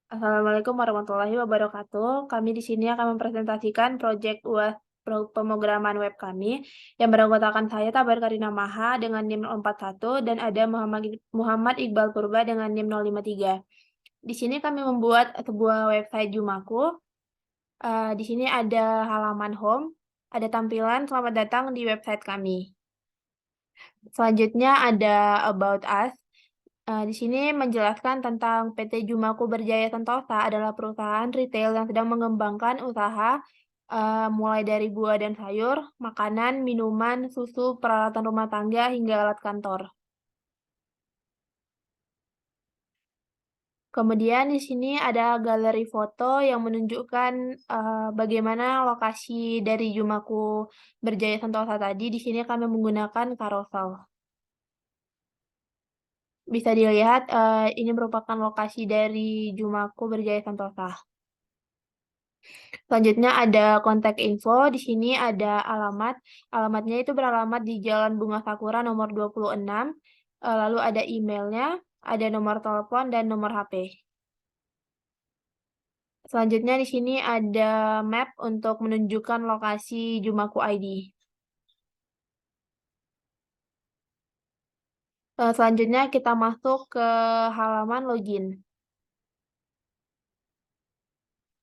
Assalamualaikum warahmatullahi wabarakatuh. Kami di sini akan mempresentasikan proyek UAS pemrograman web kami yang beranggotakan saya Tabar Karina Maha dengan NIM 041 dan ada Muhammad Iqbal Purba dengan NIM 053. Di sini kami membuat sebuah website Jumaku. Di sini ada halaman home, ada tampilan selamat datang di website kami. Selanjutnya ada about us. Di sini menjelaskan tentang PT Jumaku Berjaya Sentosa adalah perusahaan retail yang sedang mengembangkan usaha mulai dari buah dan sayur, makanan, minuman, susu, peralatan rumah tangga, hingga alat kantor. Kemudian di sini ada galeri foto yang menunjukkan bagaimana lokasi dari Jumaku Berjaya Sentosa tadi. Di sini kami menggunakan carousel. Bisa dilihat ini merupakan lokasi dari Jumaku Berjaya Sentosa. Selanjutnya ada kontak info. Di sini ada alamat. Alamatnya itu beralamat di Jalan Bunga Sakura nomor 26. Lalu ada emailnya, ada nomor telepon, dan nomor HP. Selanjutnya di sini ada map untuk menunjukkan lokasi Jumaku ID. Selanjutnya kita masuk ke halaman login.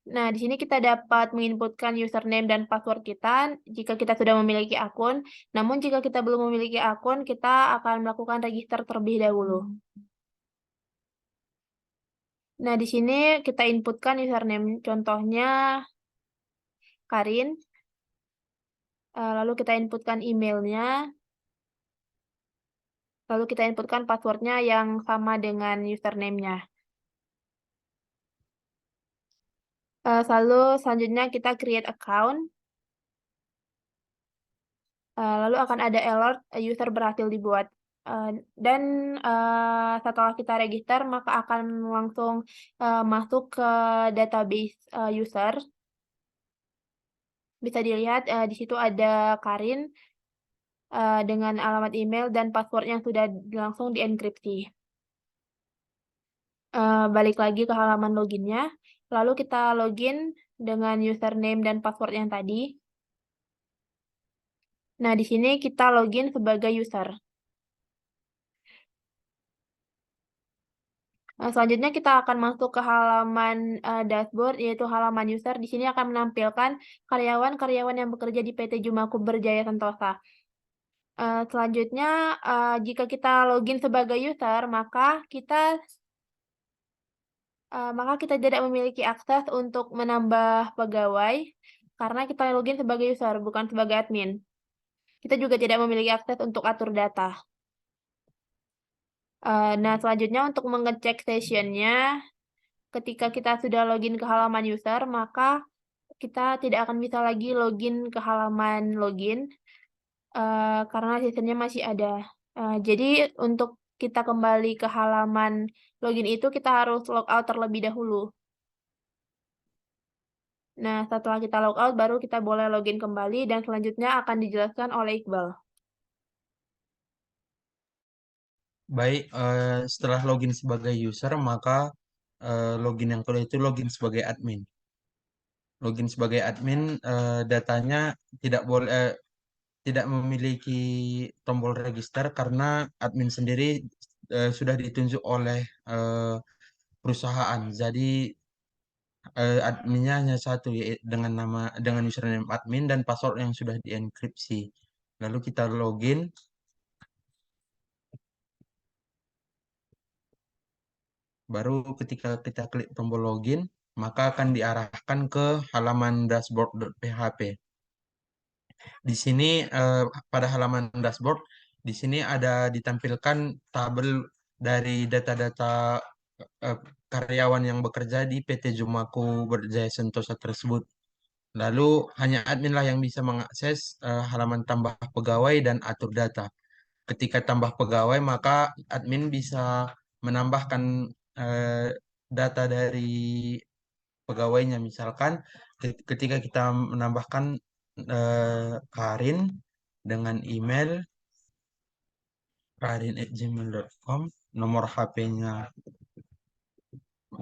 Nah, di sini kita dapat menginputkan username dan password kita jika kita sudah memiliki akun. Namun, jika kita belum memiliki akun, kita akan melakukan register terlebih dahulu. Nah, di sini kita inputkan username, contohnya Karin. Lalu kita inputkan emailnya. Lalu kita inputkan passwordnya yang sama dengan username-nya. Lalu selanjutnya kita create account. Lalu akan ada alert user berhasil dibuat. Dan setelah kita register, maka akan langsung masuk ke database user. Bisa dilihat di situ ada Karin dengan alamat email dan password yang sudah langsung dienkripsi. Balik lagi ke halaman loginnya. Lalu kita login dengan username dan password yang tadi. Nah, di sini kita login sebagai user. Selanjutnya kita akan masuk ke halaman dashboard, yaitu halaman user. Di sini akan menampilkan karyawan-karyawan yang bekerja di PT Jumaku Berjaya Sentosa. Selanjutnya, jika kita login sebagai user, maka kita tidak memiliki akses untuk menambah pegawai, karena kita login sebagai user, bukan sebagai admin. Kita juga tidak memiliki akses untuk atur data. Nah, selanjutnya untuk mengecek sessionnya, ketika kita sudah login ke halaman user, maka kita tidak akan bisa lagi login ke halaman login karena sessionnya masih ada. Jadi untuk kita kembali ke halaman login itu, kita harus logout terlebih dahulu. Nah, setelah kita logout, baru kita boleh login kembali, dan selanjutnya akan dijelaskan oleh Iqbal. Baik, setelah login sebagai user, maka login yang kedua itu login sebagai admin. Login sebagai admin, datanya tidak memiliki tombol register karena admin sendiri sudah ditunjuk oleh eh, perusahaan. Jadi adminnya hanya satu dengan username admin dan password yang sudah dienkripsi. Lalu kita login. Baru ketika kita klik tombol login, maka akan diarahkan ke halaman dashboard.php. Di sini pada halaman dashboard, di sini ada ditampilkan tabel dari data-data eh, karyawan yang bekerja di PT Jumaku Berjaya Sentosa tersebut. Lalu hanya admin lah yang bisa mengakses halaman tambah pegawai dan atur data. Ketika tambah pegawai, maka admin bisa menambahkan eh, data dari pegawainya. Misalkan ketika kita menambahkan Karin dengan email karin@gmail.com, nomor HP-nya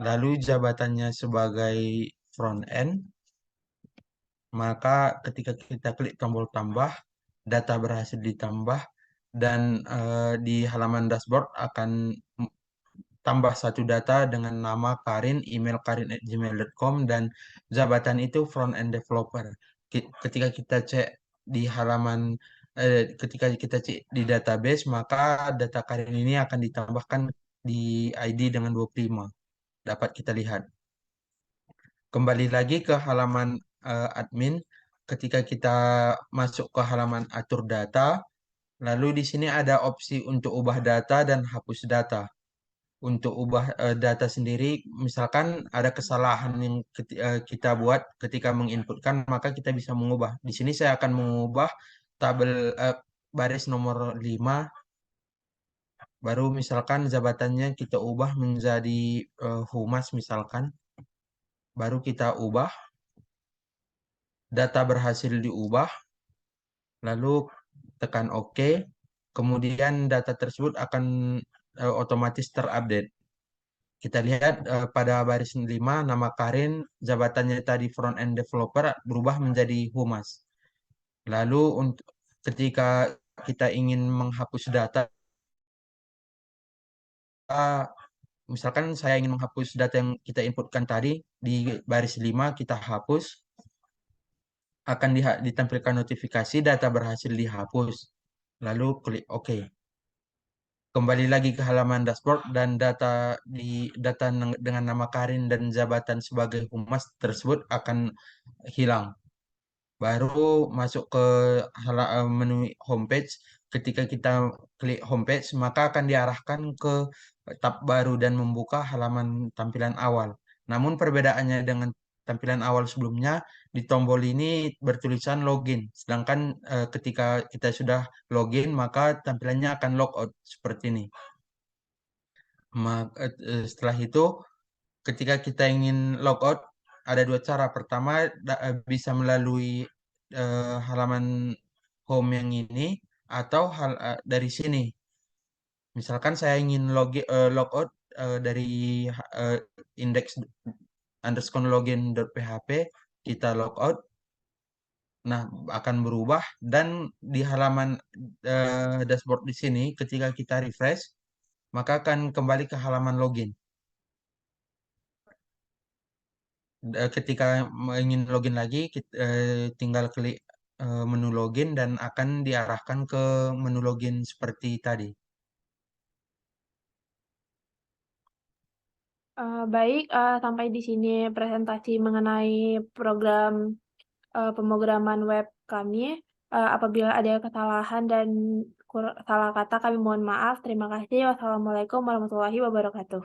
lalu jabatannya sebagai front end, maka ketika kita klik tombol tambah, data berhasil ditambah, dan di halaman dashboard akan tambah satu data dengan nama Karin, email karin@gmail.com, dan jabatan itu front end developer. Ketika kita cek di halaman, ketika kita cek di database, maka data Karin ini akan ditambahkan di ID dengan 25. Dapat kita lihat. Kembali lagi ke halaman admin, ketika kita masuk ke halaman atur data, lalu di sini ada opsi untuk ubah data dan hapus data. Untuk ubah data sendiri, misalkan ada kesalahan yang kita buat ketika menginputkan, maka kita bisa mengubah. Di sini saya akan mengubah tabel baris nomor 5, baru misalkan jabatannya kita ubah menjadi humas misalkan, baru kita ubah, data berhasil diubah, lalu tekan OK, kemudian data tersebut akan otomatis terupdate. Kita lihat pada baris 5, nama Karin, jabatannya tadi front end developer berubah menjadi humas. Lalu untuk ketika kita ingin menghapus data, misalkan saya ingin menghapus data yang kita inputkan tadi di baris 5, kita hapus, akan ditampilkan notifikasi data berhasil dihapus. Lalu klik OK. Kembali lagi ke halaman dashboard dan data dengan nama Karin dan jabatan sebagai humas tersebut akan hilang. Baru masuk ke menu homepage. Ketika kita klik homepage, maka akan diarahkan ke tab baru dan membuka halaman tampilan awal. Namun perbedaannya dengan tampilan awal sebelumnya, di tombol ini bertulisan login. Sedangkan ketika kita sudah login, maka tampilannya akan logout seperti ini. Setelah itu, ketika kita ingin logout, ada dua cara. Pertama, bisa melalui halaman home yang ini, atau dari sini. Misalkan saya ingin logout dari uh, index underscore login.php, kita logout. Nah, akan berubah, dan di halaman dashboard di sini, ketika kita refresh, maka akan kembali ke halaman login. Ketika ingin login lagi, tinggal klik menu login dan akan diarahkan ke menu login seperti tadi. Baik, sampai di sini presentasi mengenai program pemrograman web kami. Apabila ada kesalahan dan salah kata, kami mohon maaf. Terima kasih. Wassalamualaikum warahmatullahi wabarakatuh.